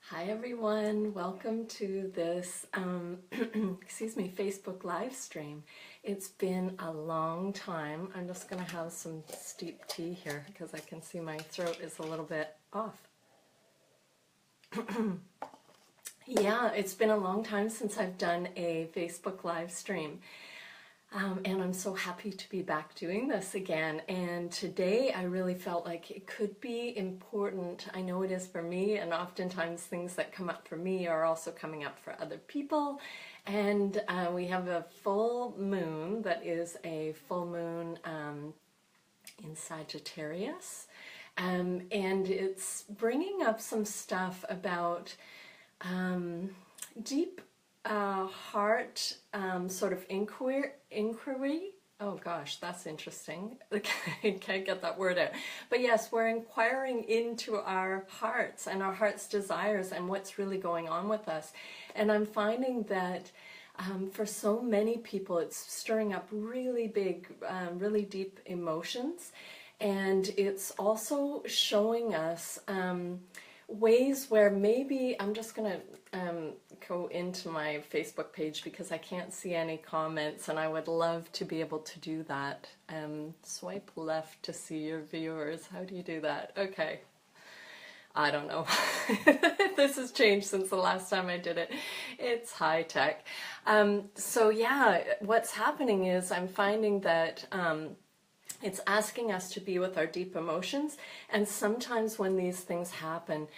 Hi everyone, welcome to this Facebook live stream. It's been a long time. I'm just going to have some steep tea here because I can see my throat is a little bit off. Yeah, it's been a long time since I've done a Facebook live stream. And I'm so happy to be back doing this again. And today I really felt like it could be important. I know it is for me, and oftentimes things that come up for me are also coming up for other people. And we have a full moon that is a full moon in Sagittarius. And it's bringing up some stuff about deep heart sort of inquiry. Oh gosh, that's interesting. I can't get that word out. But yes, we're inquiring into our hearts and our heart's desires and what's really going on with us. And I'm finding that for so many people, it's stirring up really big, really deep emotions. And it's also showing us ways where maybe I'm just going to go into my Facebook page because I can't see any comments, and I would love to be able to do that. Swipe left to see your viewers. How do you do that? Okay. I don't know. This has changed since the last time I did it. It's high tech. So yeah, what's happening is I'm finding that it's asking us to be with our deep emotions, and sometimes when these things happen,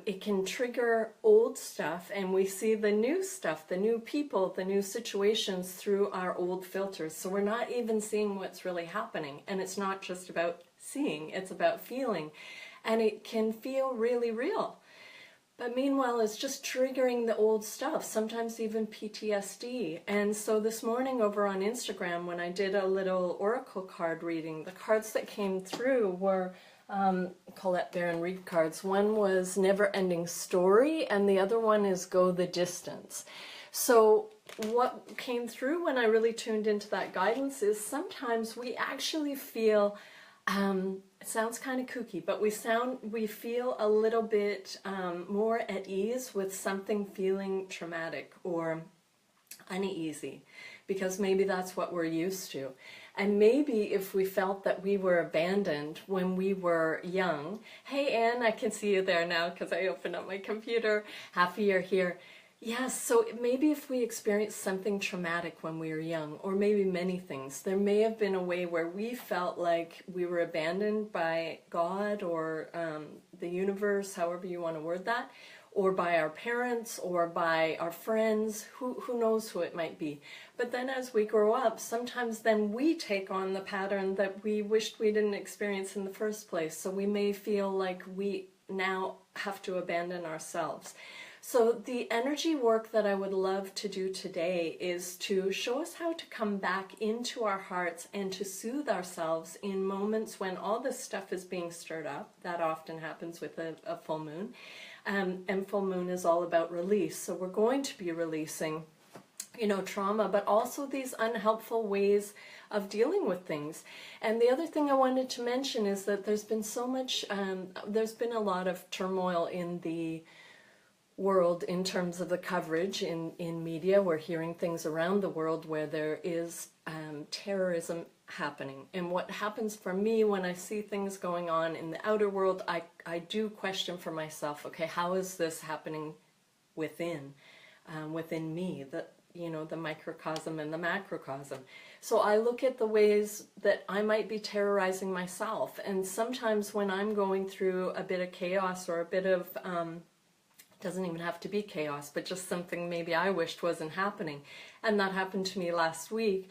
it can trigger old stuff, and we see the new stuff, the new people, the new situations through our old filters. So we're not even seeing what's really happening, and it's not just about seeing, it's about feeling, and it can feel really real. But meanwhile, it's just triggering the old stuff, sometimes even PTSD. And so this morning over on Instagram, when I did a little oracle card reading, the cards that came through were Colette Baron Reed cards. One was Never Ending Story, and the other one is Go the Distance. So what came through when I really tuned into that guidance is sometimes we actually feel it sounds kind of kooky, but we feel a little bit more at ease with something feeling traumatic or uneasy, because maybe that's what we're used to. And maybe if we felt that we were abandoned when we were young. Hey Anne, I can see you there now because I opened up my computer. Happy you're here. Yes, so maybe if we experienced something traumatic when we were young, or maybe many things, there may have been a way where we felt like we were abandoned by God or the universe, however you want to word that, or by our parents, or by our friends, who knows who it might be. But then as we grow up, sometimes then we take on the pattern that we wished we didn't experience in the first place. So we may feel like we now have to abandon ourselves. So the energy work that I would love to do today is to show us how to come back into our hearts and to soothe ourselves in moments when all this stuff is being stirred up. That often happens with a full moon. And full moon is all about release. So we're going to be releasing, trauma, but also these unhelpful ways of dealing with things. And the other thing I wanted to mention is that there's been so much, there's been a lot of turmoil in the world in terms of the coverage in media. We're hearing things around the world where there is terrorism happening. And what happens for me when I see things going on in the outer world, I do question for myself, okay, how is this happening within me, the microcosm and the macrocosm. So I look at the ways that I might be terrorizing myself. And sometimes when I'm going through a bit of chaos or a bit of doesn't even have to be chaos, but just something maybe I wished wasn't happening. And that happened to me last week.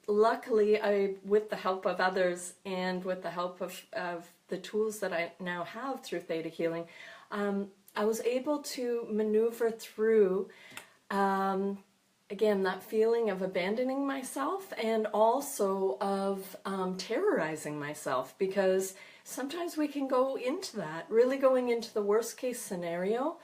Luckily, with the help of others and with the help of the tools that I now have through Theta Healing, I was able to maneuver through, again, that feeling of abandoning myself and also of terrorizing myself, because sometimes we can go into that, really going into the worst case scenario,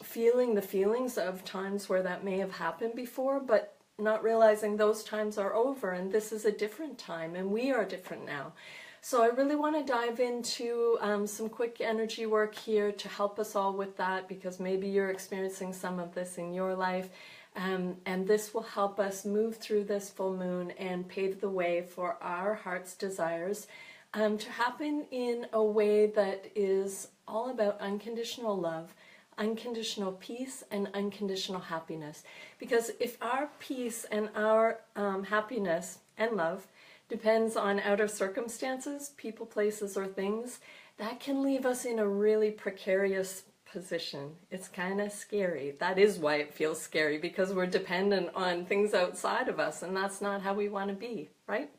feeling the feelings of times where that may have happened before, but not realizing those times are over and this is a different time and we are different now. So I really want to dive into some quick energy work here to help us all with that, because maybe you're experiencing some of this in your life. And this will help us move through this full moon and pave the way for our heart's desires to happen in a way that is all about unconditional love, unconditional peace, and unconditional happiness. Because if our peace and our happiness and love depends on outer circumstances, people, places, or things, that can leave us in a really precarious position. It's kind of scary. That is why it feels scary, because we're dependent on things outside of us, and that's not how we want to be, right?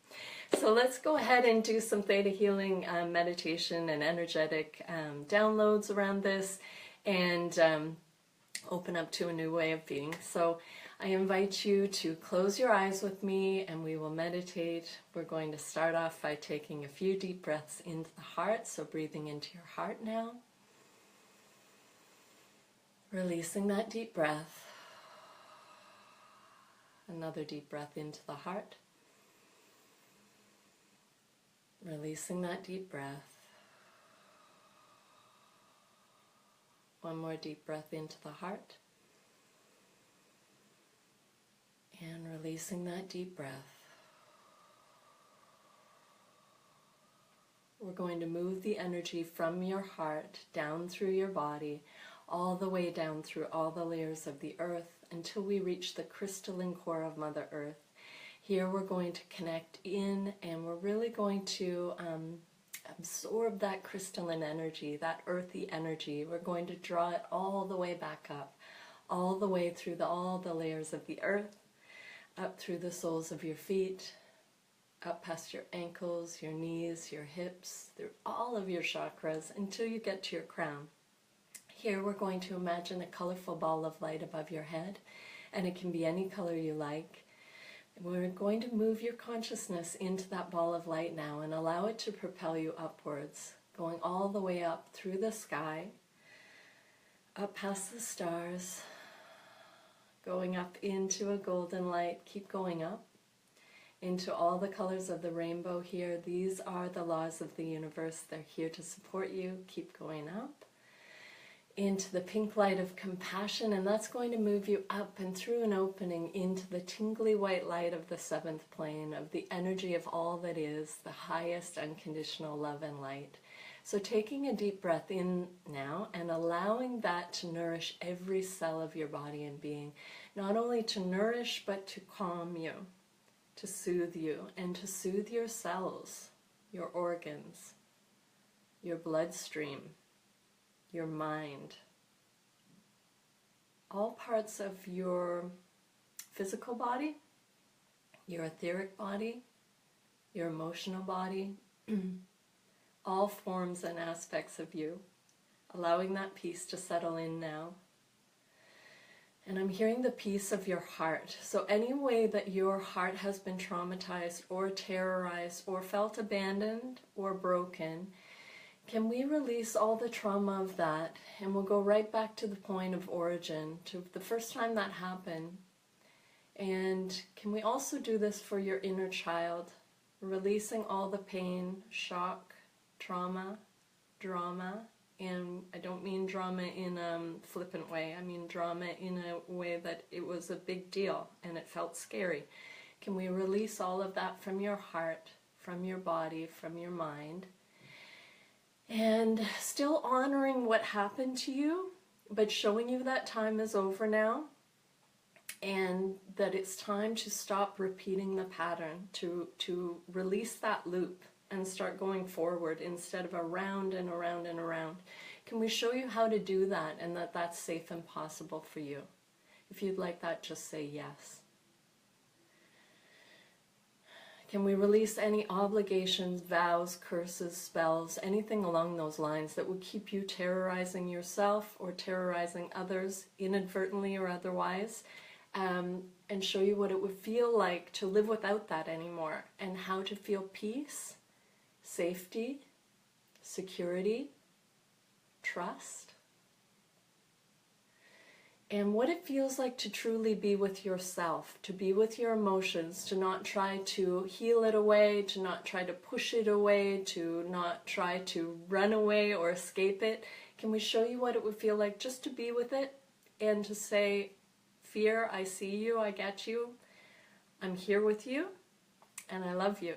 So let's go ahead and do some theta healing meditation and energetic downloads around this, and open up to a new way of being. So I invite you to close your eyes with me and we will meditate. We're going to start off by taking a few deep breaths into the heart. So breathing into your heart now. Releasing that deep breath. Another deep breath into the heart. Releasing that deep breath. One more deep breath into the heart. And releasing that deep breath. We're going to move the energy from your heart down through your body, all the way down through all the layers of the earth until we reach the crystalline core of Mother Earth. Here we're going to connect in, and we're really going to absorb that crystalline energy, that earthy energy. We're going to draw it all the way back up, all the way through all the layers of the earth, up through the soles of your feet, up past your ankles, your knees, your hips, through all of your chakras until you get to your crown. Here we're going to imagine a colorful ball of light above your head, and it can be any color you like. We're going to move your consciousness into that ball of light now and allow it to propel you upwards, going all the way up through the sky, up past the stars, going up into a golden light. Keep going up into all the colors of the rainbow here. These are the laws of the universe. They're here to support you. Keep going up into the pink light of compassion, and that's going to move you up and through an opening into the tingly white light of the seventh plane, of the energy of all that is, the highest unconditional love and light. So taking a deep breath in now and allowing that to nourish every cell of your body and being, not only to nourish but to calm you, to soothe you, and to soothe your cells, your organs, your bloodstream, your mind, all parts of your physical body, your etheric body, your emotional body, all forms and aspects of you, allowing that peace to settle in now. And I'm hearing the peace of your heart. So any way that your heart has been traumatized or terrorized or felt abandoned or broken, can we release all the trauma of that? And we'll go right back to the point of origin, to the first time that happened. And can we also do this for your inner child? Releasing all the pain, shock, trauma, drama. And I don't mean drama in a flippant way. I mean drama in a way that it was a big deal and it felt scary. Can we release all of that from your heart, from your body, from your mind? And still honoring what happened to you, but showing you that time is over now, and that it's time to stop repeating the pattern, to release that loop and start going forward instead of around and around and around. Can we show you how to do that, and that that's safe and possible for you? If you'd like that, just say yes. Can we release any obligations, vows, curses, spells, anything along those lines that would keep you terrorizing yourself or terrorizing others, inadvertently or otherwise, and show you what it would feel like to live without that anymore, and how to feel peace, safety, security, trust. and what it feels like to truly be with yourself, to be with your emotions, to not try to heal it away, to not try to push it away, to not try to run away or escape it. Can we show you what it would feel like just to be with it and to say, fear, I see you, I get you, I'm here with you, and I love you.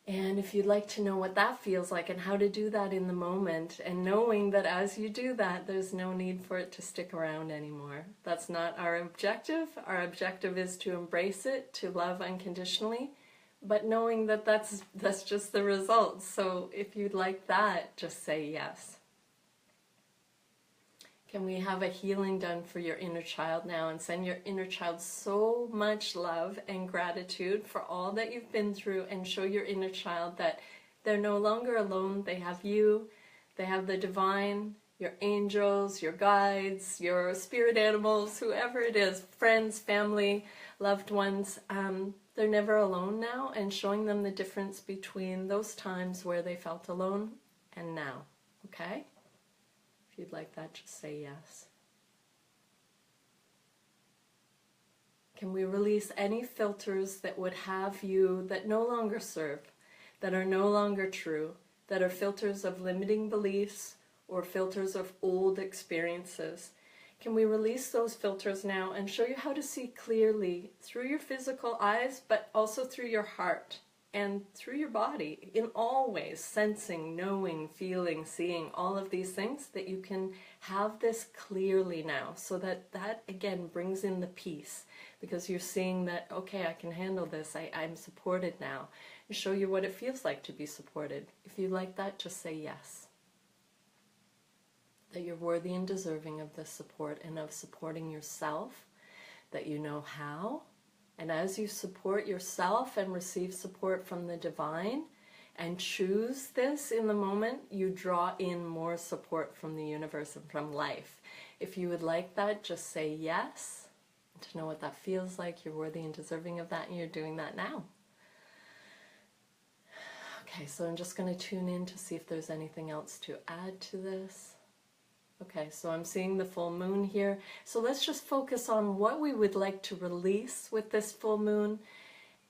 And if you'd like to know what that feels like and how to do that in the moment, and knowing that as you do that, there's no need for it to stick around anymore. That's not our objective. Our objective is to embrace it, to love unconditionally, but knowing that that's just the result. So if you'd like that, just say yes. Can we have a healing done for your inner child now and send your inner child so much love and gratitude for all that you've been through, and show your inner child that they're no longer alone. They have you, they have the divine, your angels, your guides, your spirit animals, whoever it is, friends, family, loved ones. They're never alone now, and showing them the difference between those times where they felt alone and now, okay? If you'd like that, just say yes. Can we release any filters that would have you, that no longer serve, that are no longer true, that are filters of limiting beliefs or filters of old experiences? Can we release those filters now and show you how to see clearly through your physical eyes, but also through your heart and through your body, in all ways, sensing, knowing, feeling, seeing, all of these things, that you can have this clearly now, so that that again brings in the peace, because you're seeing that, okay, I can handle this, I'm supported now, and show you what it feels like to be supported. If you like that, just say yes. That you're worthy and deserving of this support, and of supporting yourself, that you know how. And as you support yourself and receive support from the divine and choose this in the moment, you draw in more support from the universe and from life. If you would like that, just say yes. To know what that feels like, you're worthy and deserving of that, and you're doing that now. Okay, so I'm just going to tune in to see if there's anything else to add to this. Okay, so I'm seeing the full moon here. So let's just focus on what we would like to release with this full moon,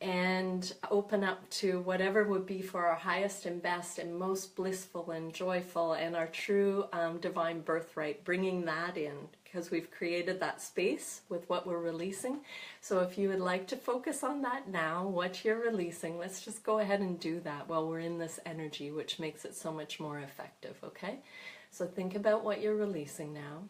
and open up to whatever would be for our highest and best and most blissful and joyful, and our true divine birthright, bringing that in, because we've created that space with what we're releasing. So if you would like to focus on that now, what you're releasing, let's just go ahead and do that while we're in this energy, which makes it so much more effective, okay? So think about what you're releasing now.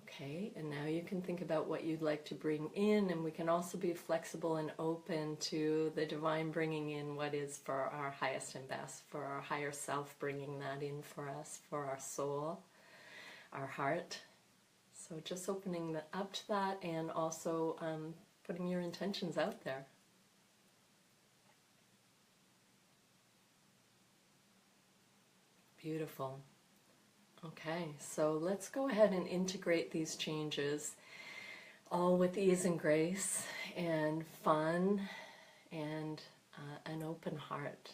Okay, and now you can think about what you'd like to bring in, and we can also be flexible and open to the divine bringing in what is for our highest and best, for our higher self, bringing that in for us, for our soul, our heart. So just opening up to that, and also putting your intentions out there. Beautiful. Okay, so let's go ahead and integrate these changes, all with ease and grace and fun and an open heart.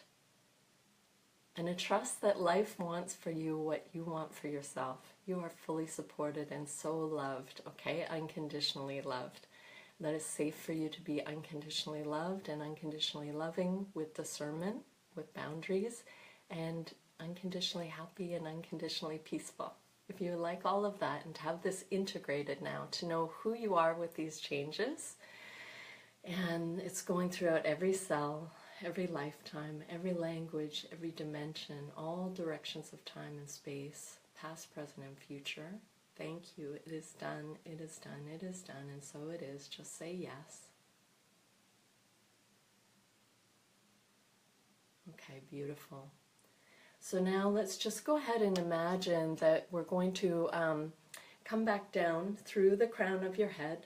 And a trust that life wants for you what you want for yourself. You are fully supported and so loved, okay? Unconditionally loved. That it's safe for you to be unconditionally loved and unconditionally loving, with discernment, with boundaries, and unconditionally happy and unconditionally peaceful. If you like all of that, and to have this integrated now, to know who you are with these changes, and it's going throughout every cell, every lifetime, every language, every dimension, all directions of time and space, past, present, and future. Thank you. It is done. It is done. It is done. And so it is. Just say yes. Okay, beautiful. So now let's just go ahead and imagine that we're going to come back down through the crown of your head,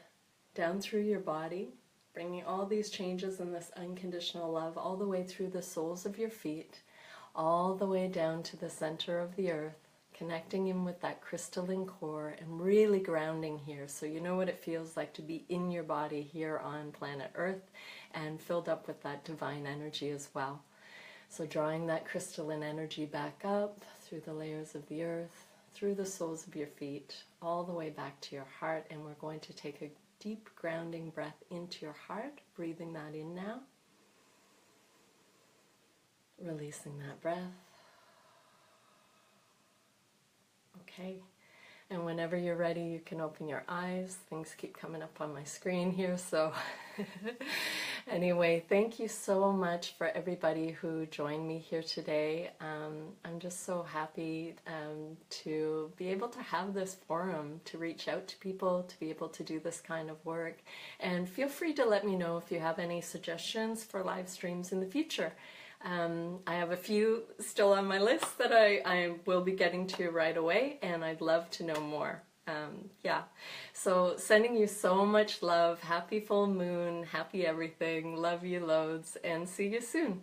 down through your body, bringing all these changes and this unconditional love all the way through the soles of your feet, all the way down to the center of the earth, connecting in with that crystalline core and really grounding here, so you know what it feels like to be in your body here on planet Earth and filled up with that divine energy as well. So drawing that crystalline energy back up through the layers of the earth, through the soles of your feet, all the way back to your heart, and we're going to take a deep grounding breath into your heart, breathing that in now, releasing that breath. Okay, and whenever you're ready, you can open your eyes. Things keep coming up on my screen here, so anyway, thank you so much for everybody who joined me here today. I'm just so happy to be able to have this forum, to reach out to people, to be able to do this kind of work. And feel free to let me know if you have any suggestions for live streams in the future. I have a few still on my list that I will be getting to right away, and I'd love to know more. Yeah, so sending you so much love, happy full moon, happy everything, love you loads, and see you soon.